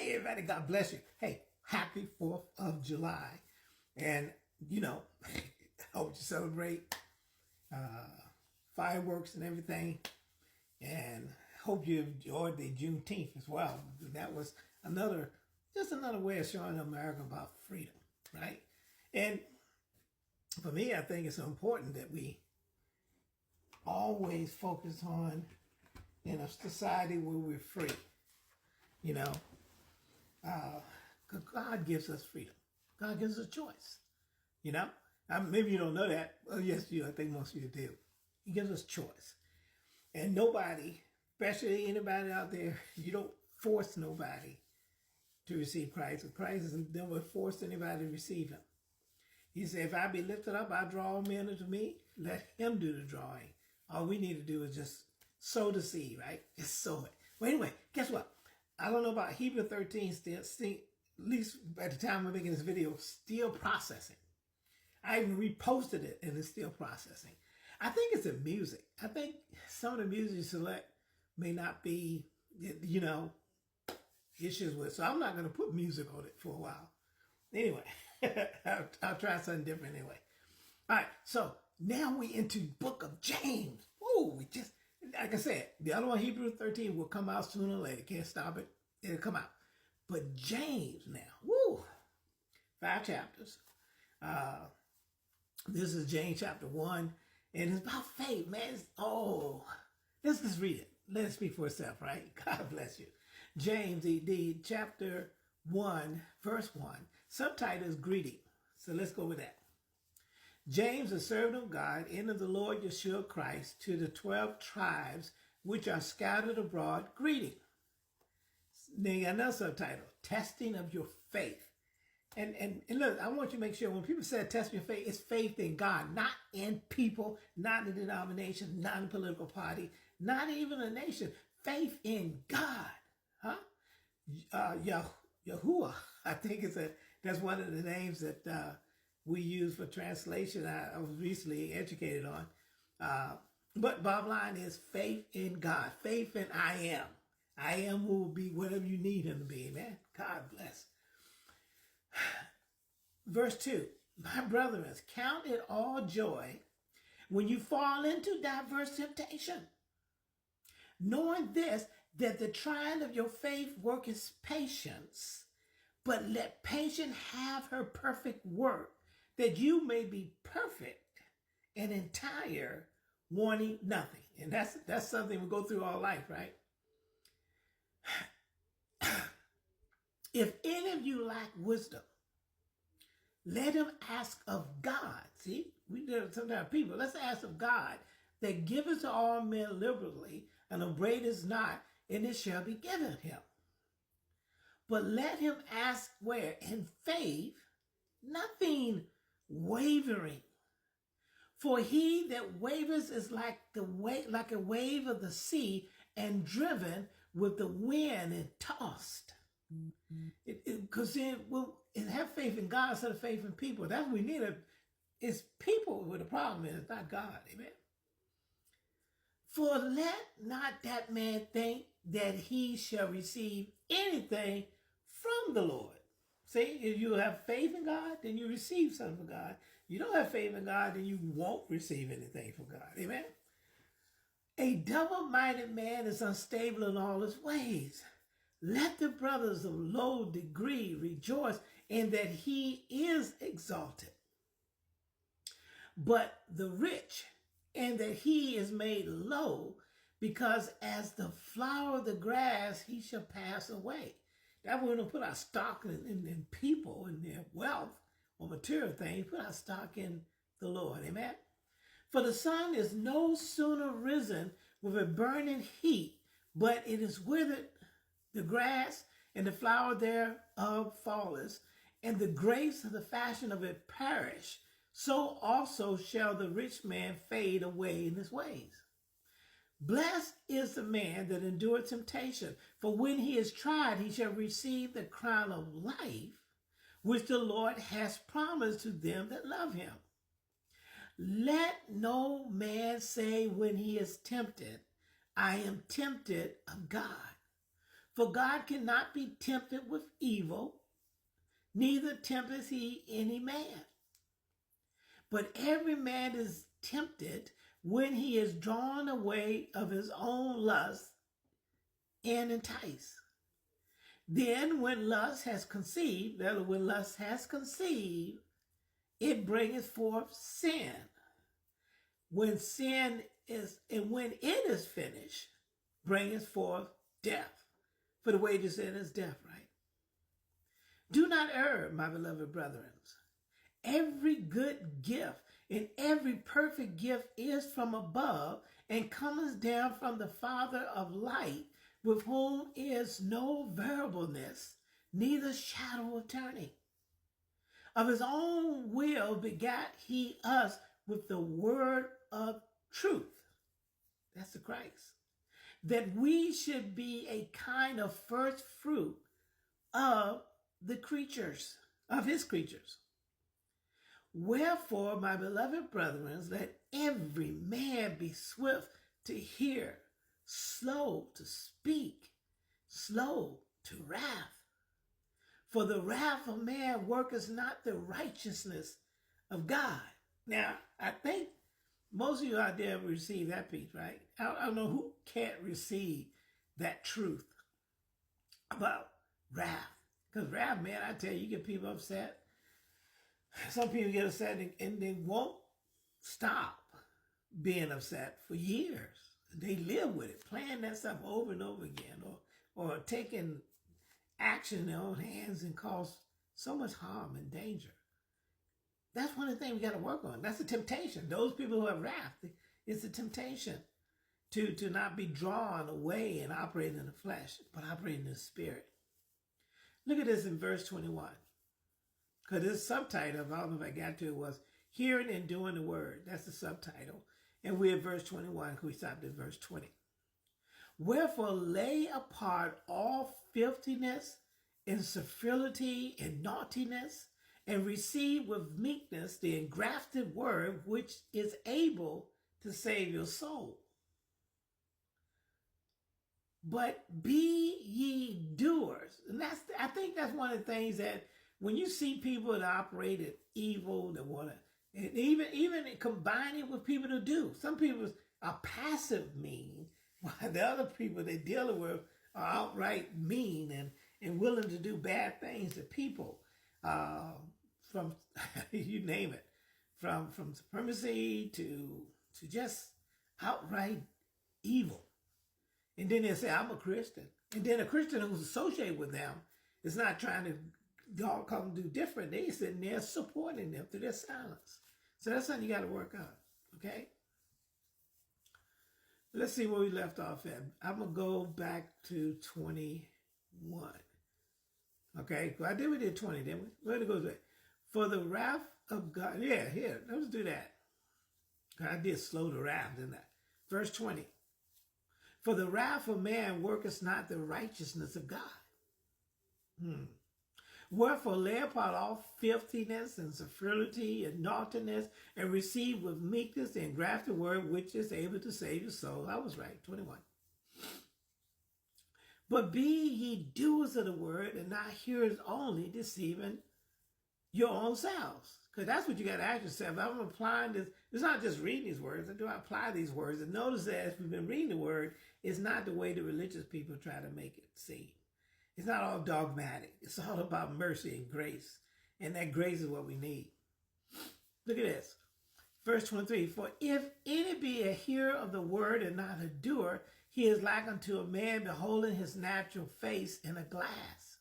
Hey, everybody, God bless you. Hey, happy 4th of July. And, I hope you celebrate fireworks and everything. And hope you enjoyed the Juneteenth as well. That was just another way of showing America about freedom, right? And for me, I think it's important that we always focus on in a society where we're free, God gives us freedom. God gives us a choice, Maybe you don't know that. Well, yes, I think most of you do. He gives us choice. And nobody, especially anybody out there, you don't force nobody to receive Christ. Christ has never forced anybody to receive him. He said, if I be lifted up, I draw all men unto me. Let him do the drawing. All we need to do is just sow the seed, right? Just sow it. Well, anyway, guess what? I don't know about Hebrew 13 still, at least at the time I'm making this video, still processing. I even reposted it and it's still processing. I think it's the music. I think some of the music you select may not be, issues with. So I'm not going to put music on it for a while. Anyway, I'll try something different anyway. All right, so now we into book of James. Whoa, like I said, the other one, Hebrew 13, will come out sooner or later. Can't stop it. It'll come out. But James now, 5 chapters. This is James chapter 1, and it's about faith, man. Let's just read it. Let it speak for itself, right? God bless you. James, the chapter 1, verse 1, subtitle is greeting. So let's go with that. James, a servant of God, and of the Lord Yeshua Christ, to the 12 tribes which are scattered abroad, greeting. Then you got another subtitle, testing of your faith. And look, I want you to make sure when people say test your faith, it's faith in God, not in people, not in denomination, not in a political party, not even a nation. Faith in God. Huh? Yahuwah, I think that's one of the names that we use for translation. I was recently educated on. But bottom line is faith in God, faith in I am. I am who will be whatever you need him to be, man. God bless. Verse 2, my brethren, count it all joy when you fall into diverse temptation, knowing this, that the trying of your faith worketh patience, but let patience have her perfect work, that you may be perfect and entire, wanting nothing. And that's something we go through all life, right? If any of you lack wisdom, let him ask of God. See, we do it sometimes people. Let's ask of God that giveth to all men liberally and upbraideth not, and it shall be given him. But let him ask where? In faith, nothing wavering. For he that wavers is like a wave of the sea, and driven with the wind and tossed. Because have faith in God instead of faith in people. That's what we need. It's people where the problem is, not God. Amen. For let not that man think that he shall receive anything from the Lord. See, if you have faith in God, then you receive something from God. You don't have faith in God, then you won't receive anything from God. Amen. A double-minded man is unstable in all his ways. Let the brothers of low degree rejoice in that he is exalted, but the rich in that he is made low, because as the flower of the grass he shall pass away. That way we don't put our stock in people and their wealth or material things. Put our stock in the Lord. Amen. For the sun is no sooner risen with a burning heat, but it is withered the grass, and the flower thereof falleth, and the grapes of the fashion of it perish. So also shall the rich man fade away in his ways. Blessed is the man that endureth temptation, for when he is tried, he shall receive the crown of life, which the Lord has promised to them that love him. Let no man say when he is tempted, I am tempted of God. For God cannot be tempted with evil, neither tempteth he any man. But every man is tempted when he is drawn away of his own lust and enticed. Then when lust has conceived, that is, when lust has conceived, it bringeth forth sin. When it is finished, bringeth forth death. For the wages of sin is death, right? Do not err, my beloved brethren. Every good gift and every perfect gift is from above and cometh down from the Father of light, with whom is no variableness, neither shadow of turning. Of his own will begat he us with the word of truth. That's the Christ. That we should be a kind of first fruit of the creatures, of his creatures. Wherefore, my beloved brethren, let every man be swift to hear, slow to speak, slow to wrath. For the wrath of man worketh not the righteousness of God. Now, I think most of you out there receive that piece, right? I don't know who can't receive that truth about wrath. Because wrath, man, I tell you, you get people upset. Some people get upset and they won't stop being upset for years. They live with it, playing that stuff over and over again, or taking action in their own hands and cause so much harm and danger. That's one of the things we got to work on. That's the temptation. Those people who have wrath, it's a temptation to not be drawn away and operate in the flesh, but operate in the spirit. Look at this in verse 21. Because this subtitle, I don't know if I got to it, was Hearing and Doing the Word. That's the subtitle. And we're at verse 21, we stopped at verse 20. Wherefore lay apart all filthiness and servility and naughtiness, and receive with meekness the engrafted word which is able to save your soul. But be ye doers. And I think that's one of the things that when you see people that operate in evil, that want to, and even combining with people to do. Some people are passive mean, while the other people they're dealing with are outright mean and willing to do bad things to people. From you name it, from supremacy to just outright evil. And then they say, I'm a Christian. And then a Christian who's associated with them is not trying to come do different. They sitting there supporting them through their silence. So that's something you got to work on, okay? Let's see where we left off at. I'm going to go back to 21. Okay, well, we did 20, didn't we? Where did it go to? For the wrath of God. Yeah, here, let's do that. I did slow the wrath, didn't I? Verse 20. For the wrath of man worketh not the righteousness of God. Wherefore lay apart all filthiness and servility and naughtiness, and receive with meekness the engrafted word which is able to save your soul. I was right, 21. But be ye doers of the word, and not hearers only, deceiving your own selves. Because that's what you got to ask yourself. I'm applying this. It's not just reading these words. Do I apply these words? And notice that as we've been reading the word, it's not the way the religious people try to make it seem. It's not all dogmatic. It's all about mercy and grace. And that grace is what we need. Look at this. Verse 23. For if any be a hearer of the word and not a doer, he is like unto a man beholding his natural face in a glass.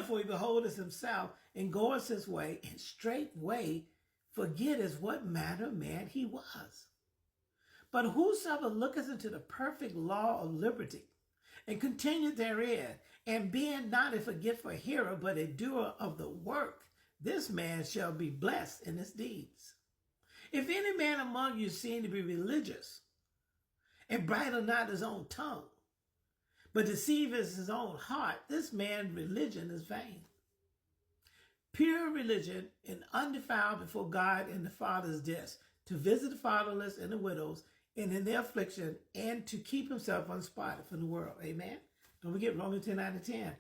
For he beholdeth himself and goeth his way, and straightway forgetteth what manner of man he was. But whosoever looketh into the perfect law of liberty, and continueth therein, and being not a forgetful hearer, but a doer of the work, this man shall be blessed in his deeds. If any man among you seem to be religious, and bridle not his own tongue, but deceiveth his own heart, this man's religion is vain. Pure religion and undefiled before God and the Father is this, to visit the fatherless and the widows, and in their affliction, and to keep himself unspotted from the world. Amen? Don't forget Romans 10 out of 10.